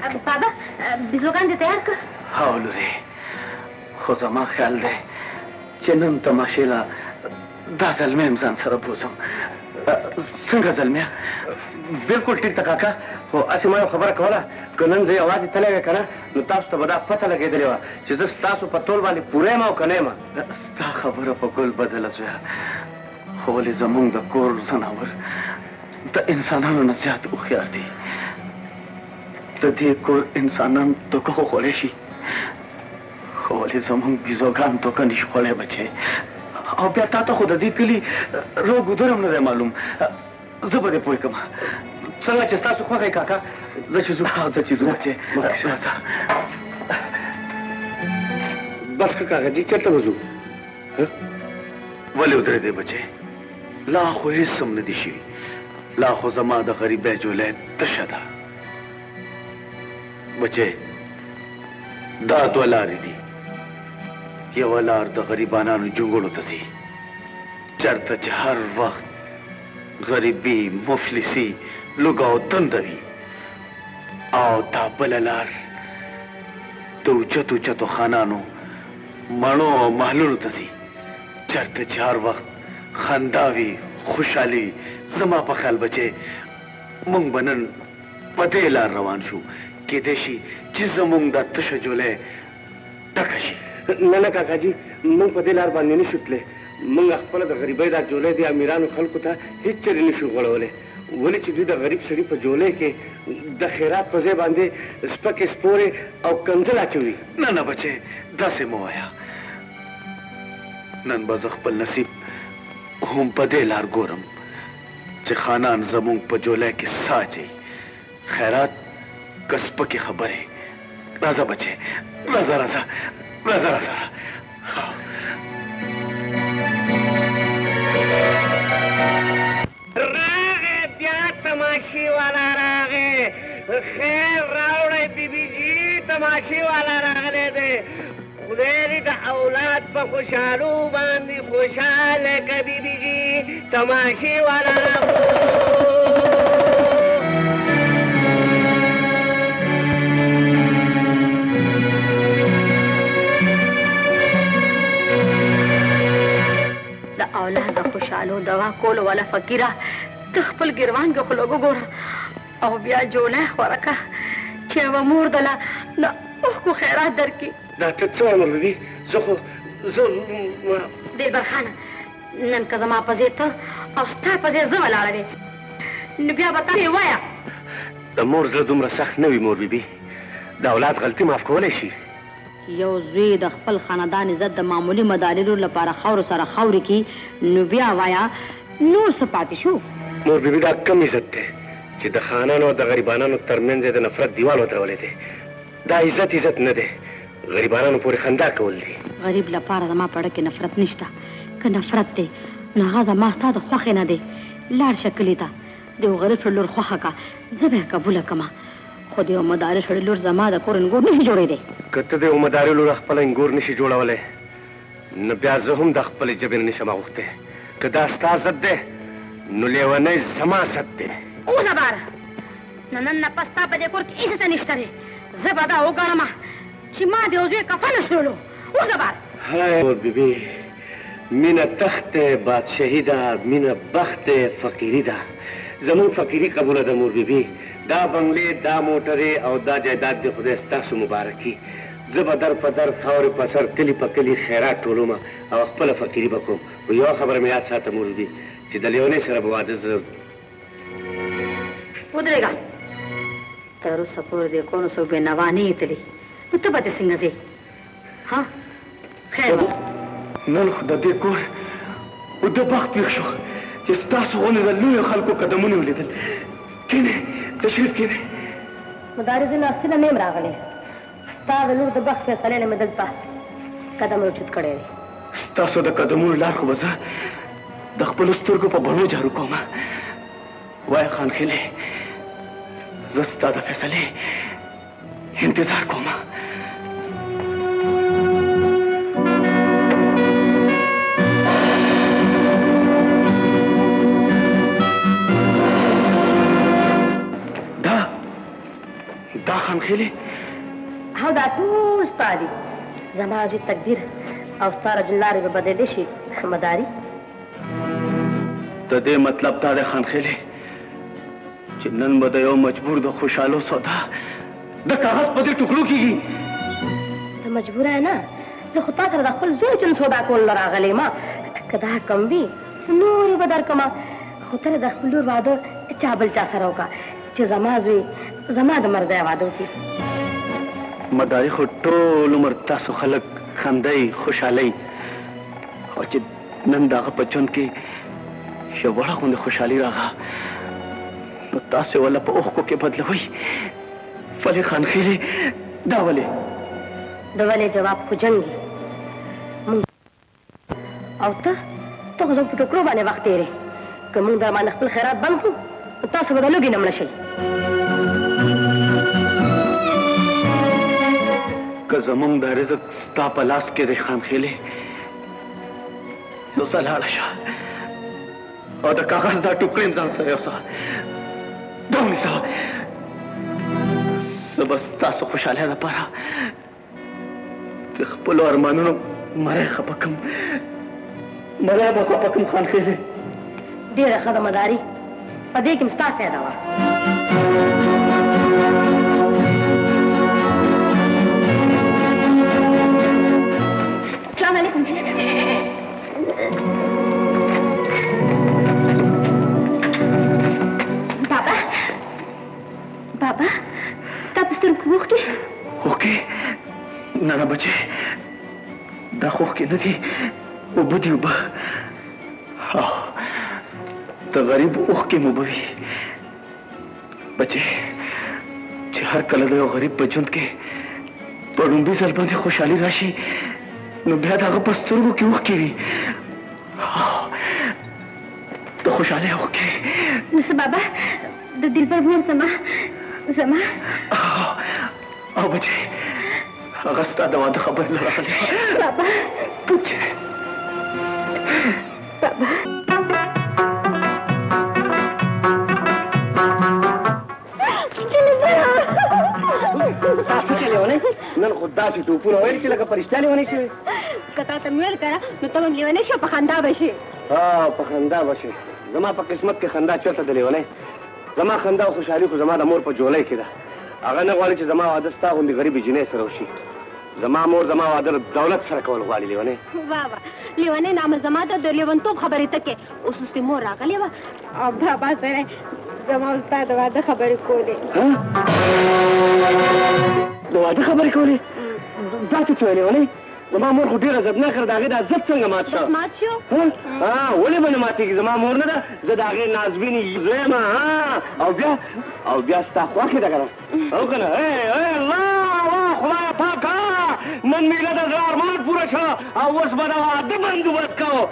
बाबा बिजोगान दे तयार कर हावलू रे खो जमा ख्याल दे चनन तमाशेला दा जलमे इंसान सर बोझम संग जलमिया बिल्कुल ठीक था काका वो ऐसे मैं खबर कहोला कनन जे आवाज तले गए कना नु तास तो बड़ा पता लगे दिलेवा जिस तास पतोल वाली पूरे मां कने मा स्ता खबर पे कुल बदल जोया होले जमुंग द कोर जनावर द इंसानों न ज्यादा उखियार थी द दे कोर इंसानन तो को खोलेशी होले जमुंग बिजोगान तो कनिश खोले बचे अब बेटा तो खुद दी कली रोग उधर हमने मालूम जबरदे पोई कमा चला चस्ता सुखा गई काका जचीजू बचे बस काका जी चलते वजू वले उधर दे बचे लाखों हिस्सम न दिशी लाखों जमा द गरीब जो ले तशदा बचे दात वाला रिदी ये वाला द गरीबाना नु जुंगड़ो तसी चरत हर वक्त गरीबी मुफलिसी लुगाओ तंदरी आओ तापललार तो चतो खानानो मणो महलुल तसी चरत चार वक्त खंदावी खुशहाली जमा पखाल बचे मुंग बनन पतेला रवान शू के देशी जिस मुंग दा तशजुले टकशी नना काका जी मुंग पतेलार बांधने नहीं शुतले मंग अखपल द गरीबै दा जोले दे अमीरान खल्कु था हिच चरी निशु गळवले वले चिदी द गरीब सरी पे जोले के द खैरात पजे बांधे स्पके स्पोरे औ कंजला चुवी ना बचे दसे मोया नन बज अखपल नसीब हम पदे लार गोरम जे खानान जमुंग पे जोले के साजे खैरात कसप की खबर है राजा बचे राजा राजा राजा राजा तमाशी वाला रागे खैर रावड़े बीबी जी तमाशी वाला रागले दे खुदेरी दा औलाद पर खुशालू बांधी खुशाल के बीबी जी तमाशी वाला दा औलाद खुशालू दवा कोल वाला फकीरा तखपल गिरवान के खलोगो गोरा او بیا جوله خورکه چې و مور دلا نو کو خیرات درکې دا ته څه امر دي زه دلبر خانه نن که زما په ځای ته او ستا په ځای زه ولاړه وې نو بیا به ته وایه د مور زړه دومره سخت نه وي مور بیبي د اولاد غلطي معاف کولی شي یو زوی د خپل خاندان عزت د معمولي مدارلو لپاره خاورو سره خاورې کي نو بیا وایه نور څه پاتې شو مور بیبي دا کم عزت دی چې د خانانو او د غریبانانو ترمنځ د نفرت دیوال وتړولی دی دا عزت نه دی غریبانانو پورې خندا کول دي غریب لپاره زما په اړه کې نفرت نشته که نفرت دی نو هغه زما ستا د خوښې نه دی لاړ شه کلي ته د یو غریب سړي لور خوښه که زه به یې قبوله کړمه خو د یو مداري سړي لور زما د کور انګور نشي جوړېدی که ته د یو مداري لور خپله انګور نشي جوړولی نو بیا زه هم د خپلې ژبې نه نشم اغوښتی که دا ستا ضد دی نو لیونی زما ضد دی اوسه باره نن نه پس ستا په دې کور کې هېڅ څه نشته دی زه به دا وګڼم چې ما د یو زوی کفن شړلو اوسه باره های مور بیبي مینه تخت بادشاهي ده مینه بخت فقیري ده زمون فقیري قبوله ده مور بیبي دا بنگلې دا موټرې او دا جایداد د خدای ستاسو مبارکي زه به در په در خاورې په سر کلي په کلي خیرات ټولوم او خپله فقیري به کوم خو یوه خبره مې یاد ساته مور بیبي چې د لیونۍ سره به واده زه ودرېږه تر اوسه پورې دې کور څوک بې نوا نه یې تلي نو ته به دې څنګه ځې ها خیر نن خو د دې کور او د بخت پېښ شو چې ستاسو غوندې د لویو خلکو قدمونه ولیدل کښېنئ تشریف کښېنئ مداري زه ناستې نه یم راغلی ستا د لور د بخت فیصلې نه مې دلته قدم راټیټ کړی دی ستاسو د قدمونو لار خو به زه د خپلو سترګو په بڼو جارو کوم وایه خانخیلې زه ستا د فیصلې انتظار کوم دا خانخيلي هو دا ټول ستا دي زما چې تقدیر او ستا رجل لارې به بدلې شي مداري د دې مطلب دا دی خانخيلي چې نن به د یو مجبور د خوشحالو سودا د کاغذ په دې ټوکړو کېږي ته مجبوره یې نه زه خو تا سره د خپل زوی جون سودا کولو راغلی ما که دا کم وي نور یې به درکړمه خو ته د خپل لور واده چا بل چا سره وکړه چې زما زوی زما د مرځی واده وکړي مداري خو ټول عمر تاسو خلک خندئ خوشحالئ او چې نن د هغه په ژوند کې یو وړه غوندې خوشحالي راغله نو تاسو یې ولا په اوښکو کې بدلوئ ولې خانخيلې دا ولې د ولې جواب خو جنګي او ته خو زموږ په ټوکرو باندې وخت تېرې که موږ در باندې خپل خیرات بند کړو نو تاسو به د لوږې نه مړه شئ که زموږ دا رزق ستا په لاس کې دی خانخيلې نو ځه لاړه شه او د کاغذ دا ټوکرې هم ځان سره یوسه دا ونیسه زه به ستاسو خوشحالۍ دپاره د خپلو ارمانونو مری خفه کړم مری به خفه کړم خانخيلې ډېره ښه ده مداري په دې کې م ستا فایده وه السلام علیکم بابا بابا ستا په سترګو کې اوښکې اوښکې نه نه بچې دا خو اوښکې نه دي اوبه دي اوبه د غریب اوښکې مو به وي بچې چې هر کله د یو غریب په ژوند کې په لومړي ځل باندې خوشحالي راشي نو بیا د هغه په سترګو کې اوښکې وي د خوشحالۍ اوښکې نو څه بابا د دلبر مور زما او بچې هغه ستا د واده خبرې نه راغلې بابا بابا نن خو داسې ټوپونه ویل چې لکه فرشته لیونۍ شوې که تا ته مې ویل کړه نو ته به م لیونۍ شو په خندا به شې په خندا به شې زما په قسمت کې خندا چېرته د لیونۍ زما خندا او خوشحالي خو زما د مور په جولۍ کې ده هغه نه غواړي چې زما واده ستا غوندې غریبې جینۍ سره وشي زما مور زما واده دولت سره کول غواړي لیونۍ بابا لیونۍ نامه زما ده د لیونتوب خبرې ته کې اوس اوس دې مور راغلې وه او بابا سره زما ستا د واده خبرې کولې د واده خبرې کولې دا څه چې ویلې ونې زما مور خو ډېره عزتناکه ده د هغې د عزت څنګه مات شو مات شو ولې به نه ماتېږي زما مور نه ده زه د هغې نازبینې زوی یم او بیا ستا خوښې ده که نه او که نه الله خدایه پاکه نن میله د زړه ارمان پوره شو او اوس به د واده بندوبست کوو